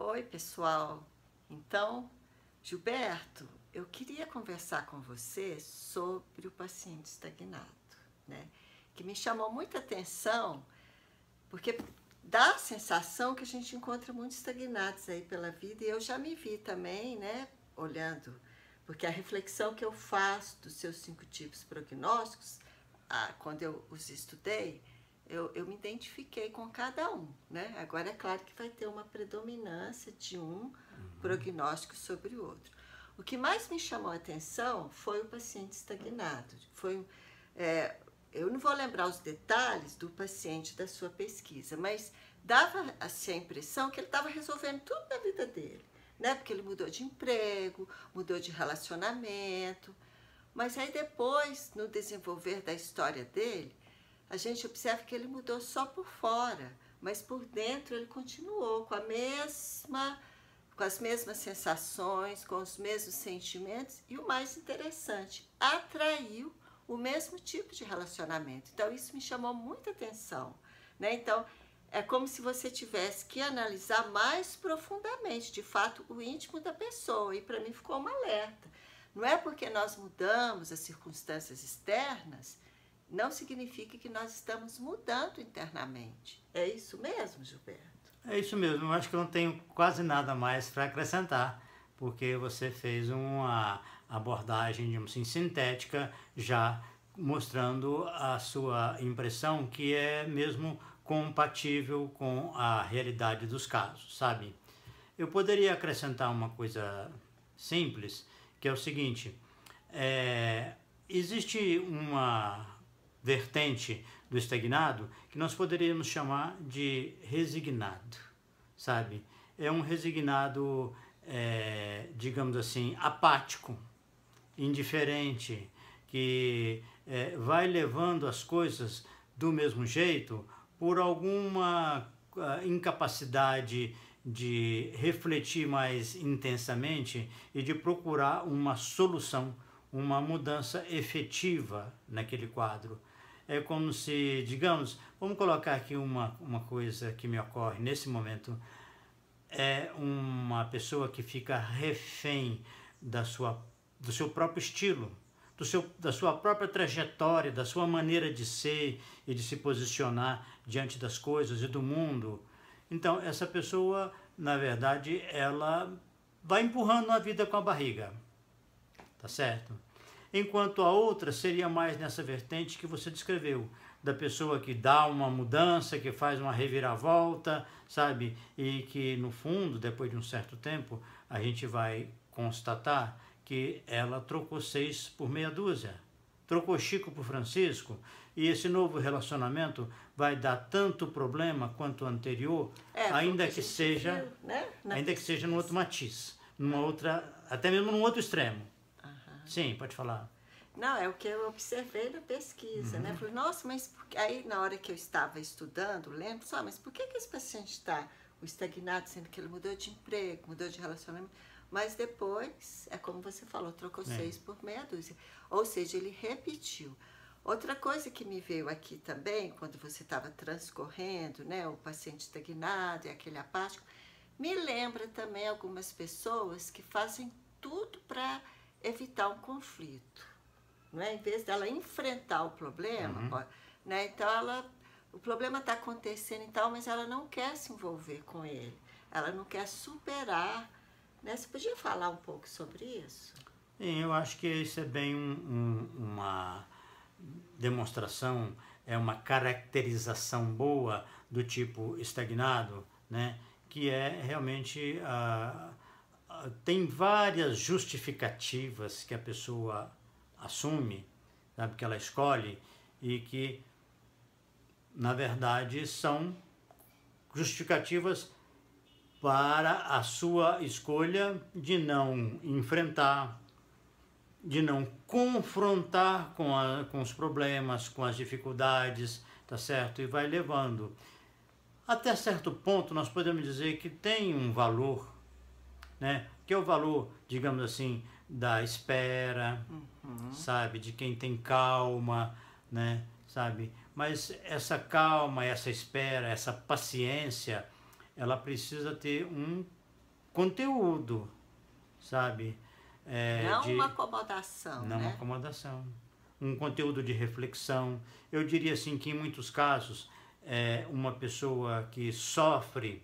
Oi, pessoal. Então, Gilberto, eu queria conversar com você sobre o paciente estagnado, né? Que me chamou muita atenção, porque dá a sensação que a gente encontra muitos estagnados aí pela vida, e eu já me vi também, né, olhando, porque a reflexão que eu faço dos seus 5 tipos prognósticos, quando eu os estudei, eu me identifiquei com cada um, né? Agora é claro que vai ter uma predominância de um prognóstico sobre o outro. O que mais me chamou a atenção foi o paciente estagnado. Eu não vou lembrar os detalhes do paciente da sua pesquisa, mas dava assim, a impressão que ele estava resolvendo tudo na vida dele, né? Porque ele mudou de emprego, mudou de relacionamento, mas aí depois, no desenvolver da história dele, a gente observa que ele mudou só por fora, mas por dentro ele continuou com as mesmas sensações, com os mesmos sentimentos e o mais interessante, atraiu o mesmo tipo de relacionamento. Então isso me chamou muita atenção, né? Então é como se você tivesse que analisar mais profundamente, de fato, o íntimo da pessoa. E para mim ficou um alerta. Não é porque nós mudamos as circunstâncias externas, não significa que nós estamos mudando internamente. É isso mesmo, Gilberto? É isso mesmo, eu acho que eu não tenho quase nada mais para acrescentar, porque você fez uma abordagem, digamos assim, sintética, já mostrando a sua impressão, que é mesmo compatível com a realidade dos casos, sabe? Eu poderia acrescentar uma coisa simples, que é o seguinte: existe uma vertente do estagnado que nós poderíamos chamar de resignado, sabe? É um resignado, digamos assim, apático, indiferente, que vai levando as coisas do mesmo jeito por alguma incapacidade de refletir mais intensamente e de procurar uma solução, uma mudança efetiva naquele quadro. É como se, digamos, vamos colocar aqui uma coisa que me ocorre nesse momento, é uma pessoa que fica refém do seu próprio estilo, da sua própria trajetória, da sua maneira de ser e de se posicionar diante das coisas e do mundo. Então, essa pessoa, na verdade, ela vai empurrando a vida com a barriga, tá certo? Enquanto a outra seria mais nessa vertente que você descreveu, da pessoa que dá uma mudança, que faz uma reviravolta, sabe? E que, no fundo, depois de um certo tempo, a gente vai constatar que ela trocou 6 por meia dúzia, trocou Chico por Francisco, e esse novo relacionamento vai dar tanto problema quanto o anterior, ainda que seja, viu, né? ainda que seja num outro matiz, numa outra, até mesmo num outro extremo. Sim, pode falar. Não, é o que eu observei na pesquisa, né? Falei, nossa, mas aí na hora que eu estava estudando, lembro, só, mas por que esse paciente está estagnado, sendo que ele mudou de emprego, mudou de relacionamento, mas depois, é como você falou, trocou 6 por meia dúzia. Ou seja, ele repetiu. Outra coisa que me veio aqui também, quando você estava transcorrendo, né, o paciente estagnado e aquele apático, me lembra também algumas pessoas que fazem tudo para evitar um conflito, não é? Em vez dela enfrentar o problema, né? Então o problema está acontecendo e tal, mas ela não quer se envolver com ele, ela não quer superar, né? Você podia falar um pouco sobre isso? Sim, eu acho que isso é bem uma demonstração, é uma caracterização boa do tipo estagnado, né? Que é realmente tem várias justificativas que a pessoa assume, sabe, que ela escolhe, e que na verdade são justificativas para a sua escolha de não enfrentar, de não confrontar com os problemas, com as dificuldades, tá certo? E vai levando. Até certo ponto nós podemos dizer que tem um valor, né? Que é o valor, digamos assim, da espera, sabe? De quem tem calma, né? Sabe? Mas essa calma, essa espera, essa paciência, ela precisa ter um conteúdo, sabe? Não uma acomodação, não né? uma acomodação. Um conteúdo de reflexão. Eu diria assim que em muitos casos, uma pessoa que sofre,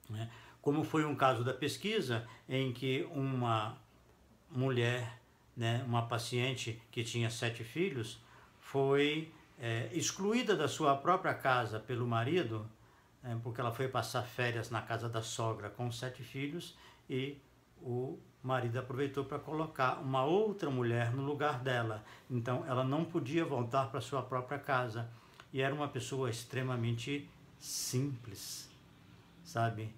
né, como foi um caso da pesquisa, em que uma mulher, né, uma paciente que tinha 7 filhos, foi excluída da sua própria casa pelo marido, porque ela foi passar férias na casa da sogra com 7 filhos e o marido aproveitou para colocar uma outra mulher no lugar dela. Então ela não podia voltar para sua própria casa. E era uma pessoa extremamente simples, sabe?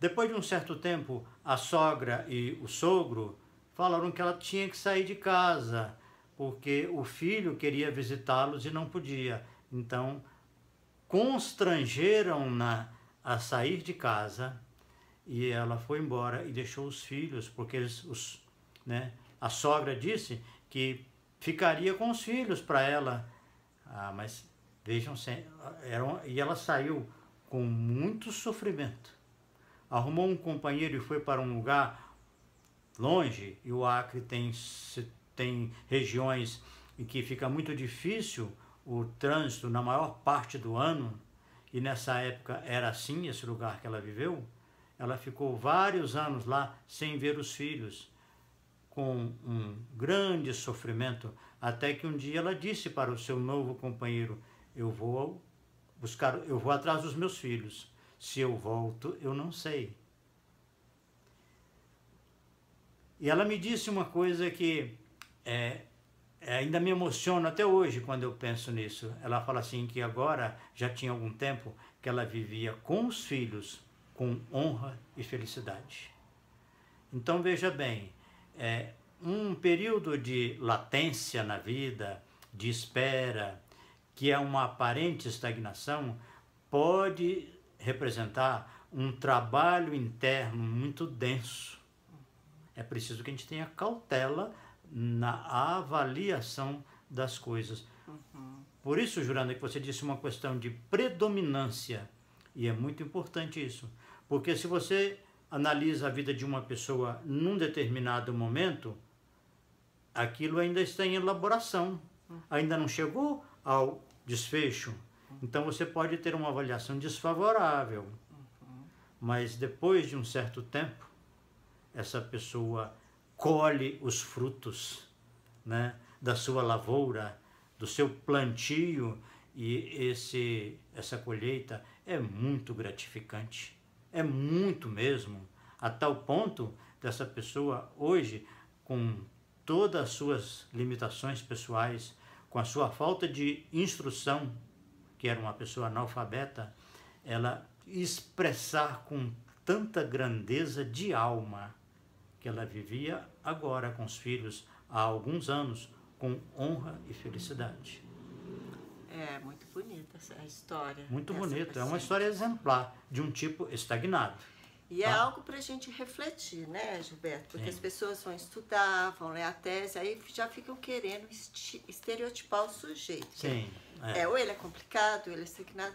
Depois de um certo tempo, a sogra e o sogro falaram que ela tinha que sair de casa, porque o filho queria visitá-los e não podia. Então, constrangeram-na a sair de casa e ela foi embora e deixou os filhos, porque a sogra disse que ficaria com os filhos para ela. Mas vejam, e ela saiu com muito sofrimento. Arrumou um companheiro e foi para um lugar longe, e o Acre tem regiões em que fica muito difícil o trânsito na maior parte do ano, e nessa época era assim esse lugar que ela viveu. Ela ficou vários anos lá sem ver os filhos, com um grande sofrimento, até que um dia ela disse para o seu novo companheiro: eu vou atrás dos meus filhos. Se eu volto, eu não sei. E ela me disse uma coisa que ainda me emociona até hoje quando eu penso nisso. Ela fala assim que agora já tinha algum tempo que ela vivia com os filhos com honra e felicidade. Então veja bem, um período de latência na vida, de espera, que é uma aparente estagnação, pode representar um trabalho interno muito denso. É preciso que a gente tenha cautela na avaliação das coisas. Por isso, Juranda, que você disse uma questão de predominância, e é muito importante isso, porque se você analisa a vida de uma pessoa num determinado momento, aquilo ainda está em elaboração, ainda não chegou ao desfecho. Então você pode ter uma avaliação desfavorável, mas depois de um certo tempo, essa pessoa colhe os frutos, né, da sua lavoura, do seu plantio, e essa colheita é muito gratificante, é muito mesmo, a tal ponto dessa pessoa hoje, com todas as suas limitações pessoais, com a sua falta de instrução, que era uma pessoa analfabeta, ela expressar com tanta grandeza de alma que ela vivia agora com os filhos há alguns anos com honra e felicidade. É muito bonita essa história. Muito bonita, é uma história exemplar de um tipo estagnado. E é algo para a gente refletir, né, Gilberto? Porque as pessoas vão estudar, vão ler a tese, aí já ficam querendo estereotipar o sujeito. Sim. Ou ele é complicado, ou ele é estagnado.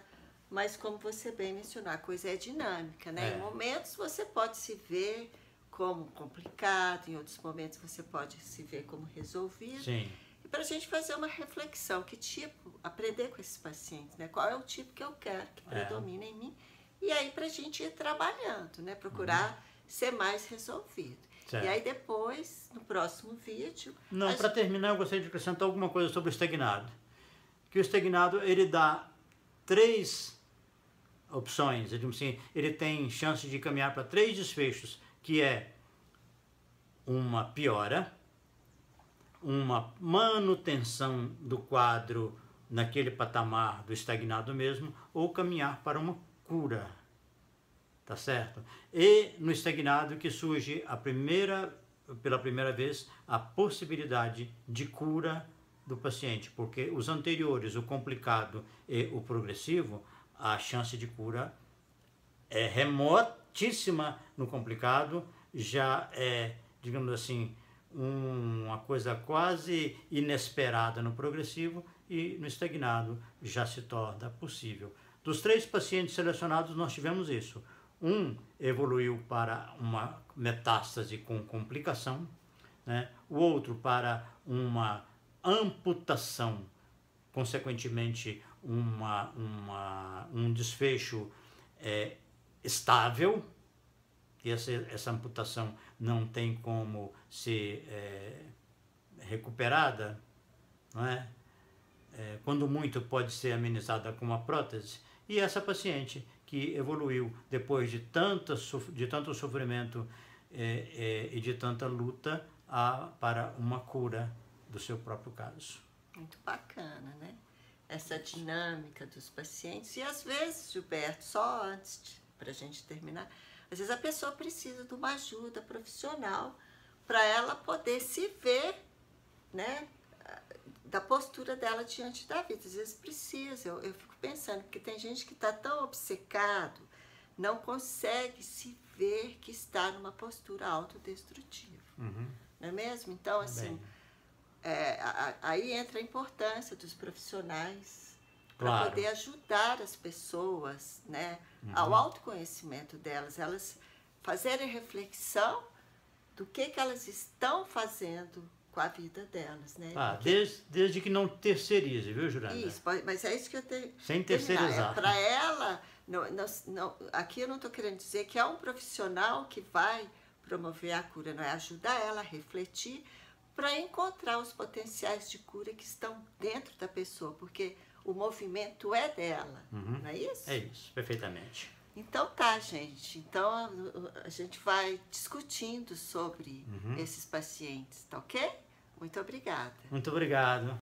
Mas como você bem mencionou, a coisa é dinâmica, né? Em momentos você pode se ver como complicado, em outros momentos você pode se ver como resolvido. Sim. E para a gente fazer uma reflexão, que tipo, aprender com esses pacientes, né? Qual é o tipo que eu quero que predomine em mim? E aí para a gente ir trabalhando, né? Procurar ser mais resolvido. Certo. E aí depois, no próximo vídeo... Não, para terminar, eu gostaria de acrescentar alguma coisa sobre o estagnado. Que o estagnado, ele dá 3 opções, assim, ele tem chance de caminhar para 3 desfechos, que é uma piora, uma manutenção do quadro naquele patamar do estagnado mesmo, ou caminhar para uma cura, tá certo? E no estagnado que surge pela primeira vez a possibilidade de cura do paciente, porque os anteriores, o complicado e o progressivo, a chance de cura é remotíssima no complicado, já é, digamos assim, uma coisa quase inesperada no progressivo, e no estagnado já se torna possível. Dos 3 pacientes selecionados, nós tivemos isso. Um evoluiu para uma metástase com complicação, né? O outro para uma amputação, consequentemente um desfecho estável, e essa amputação não tem como ser recuperada, não é? Quando muito pode ser amenizada com uma prótese. E essa paciente que evoluiu depois de tanto sofrimento e de tanta luta para uma cura do seu próprio caso. Muito bacana, né? Essa dinâmica dos pacientes. E às vezes, Gilberto, só antes, para a gente terminar, às vezes a pessoa precisa de uma ajuda profissional para ela poder se ver, né, da postura dela diante da vida. Às vezes precisa, eu fico pensando, porque tem gente que está tão obcecado, não consegue se ver que está numa postura autodestrutiva. Não é mesmo? Então, assim, aí entra a importância dos profissionais para poder ajudar as pessoas, né, ao autoconhecimento delas, elas fazerem reflexão do que elas estão fazendo com a vida delas, né? Desde que não terceirize, viu, Juranda? Isso, mas é isso que eu tenho. Sem terceirizar. Para ela, aqui eu não estou querendo dizer que é um profissional que vai promover a cura, não é ajudar ela a refletir para encontrar os potenciais de cura que estão dentro da pessoa, porque o movimento é dela, não é isso? É isso, perfeitamente. Então tá, gente. Então a gente vai discutindo sobre esses pacientes, tá ok? Muito obrigada. Muito obrigado.